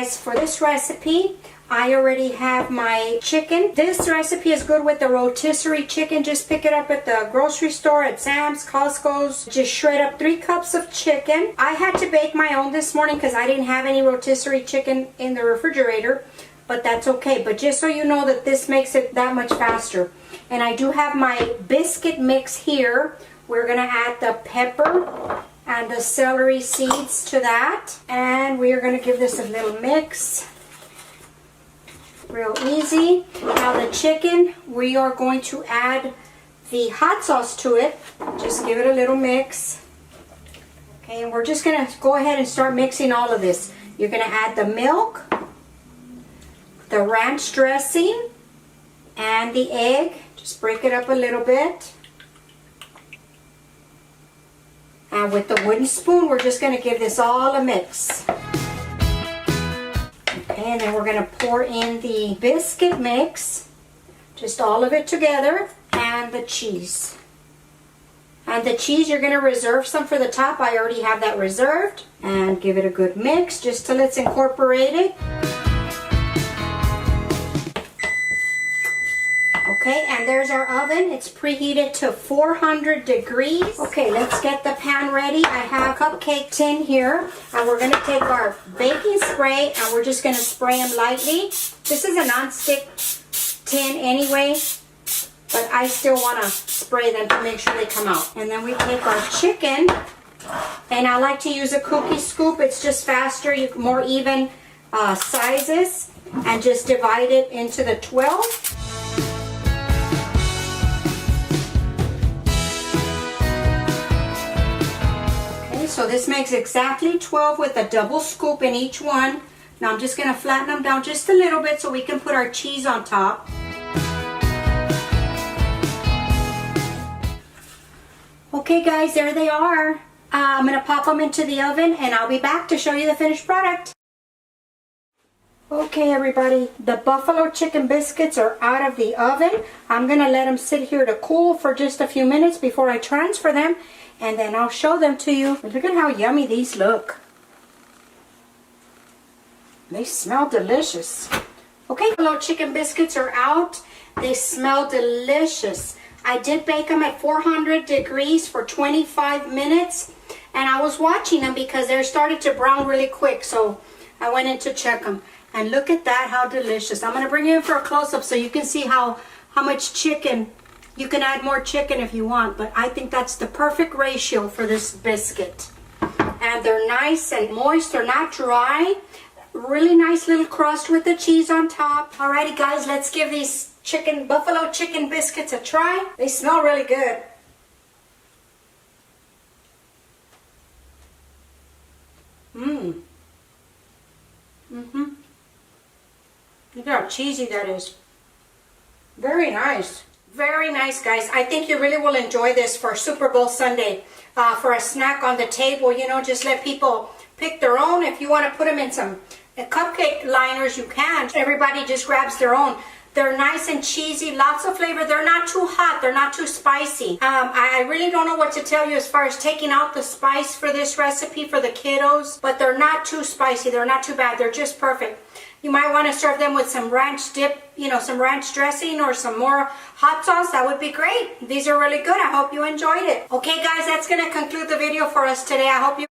As for this recipe, I already have my chicken. This recipe is good with the rotisserie chicken. Just pick it up at the grocery store, at Sam's, Costco's. Just shred up 3 cups of chicken. I had to bake my own this morning because I didn't have any rotisserie chicken in the refrigerator, but that's okay. But just so you know that this makes it that much faster. And I do have my biscuit mix here. We're gonna add the pepper and the celery seeds to that. And we are gonna give this a little mix. Real easy. Now the chicken, we are going to add the hot sauce to it. Just give it a little mix. Okay, and we're just going to go ahead and start mixing all of this. You're going to add the milk, the ranch dressing, and the egg. Just break it up a little bit. And with the wooden spoon, we're just going to give this all a mix. And then we're going to pour in the biscuit mix, just all of it together, and the cheese. And the cheese, you're going to reserve some for the top. I already have that reserved. And give it a good mix just till it's incorporated. Okay, and there's our oven. It's preheated to 400 degrees. Okay, let's get the pan ready. I have a cupcake tin here, and we're going to take our baking spray, and we're just going to spray them lightly. This is a non-stick tin anyway, but I still want to spray them to make sure they come out. And then we take our chicken, and I like to use a cookie scoop. It's just faster, more even sizes, and just divide it into the 12. So this makes exactly 12 with a double scoop in each one. Now I'm just going to flatten them down just a little bit so we can put our cheese on top. Okay guys, there they are. I'm going to pop them into the oven and I'll be back to show you the finished product. Okay everybody, the buffalo chicken biscuits are out of the oven. I'm going to let them sit here to cool for just a few minutes before I transfer them. And then I'll show them to you. Look at how yummy these look. They smell delicious. Okay, buffalo chicken biscuits are out. They smell delicious. I did bake them at 400 degrees for 25 minutes. And I was watching them because they started to brown really quick. So I went in to check them. And look at that, how delicious. I'm going to bring you in for a close-up so you can see how much chicken. You can add more chicken if you want, but I think that's the perfect ratio for this biscuit. And they're nice and moist. They're not dry. Really nice little crust with the cheese on top. Alrighty guys, let's give these buffalo chicken biscuits a try. They smell really good. Look how cheesy that is. Very nice. Very nice, guys. I think you really will enjoy this for Super Bowl Sunday. For a snack on the table, you know, just let people pick their own. If you want to put them in some cupcake liners, you can. Everybody just grabs their own. They're nice and cheesy, lots of flavor. They're not too hot. They're not too spicy. I really don't know what to tell you as far as taking out the spice for this recipe for the kiddos, but they're not too spicy. They're not too bad. They're just perfect. You might want to serve them with some ranch dip, you know, some ranch dressing or some more hot sauce. That would be great. These are really good. I hope you enjoyed it. Okay, guys, that's going to conclude the video for us today. I hope you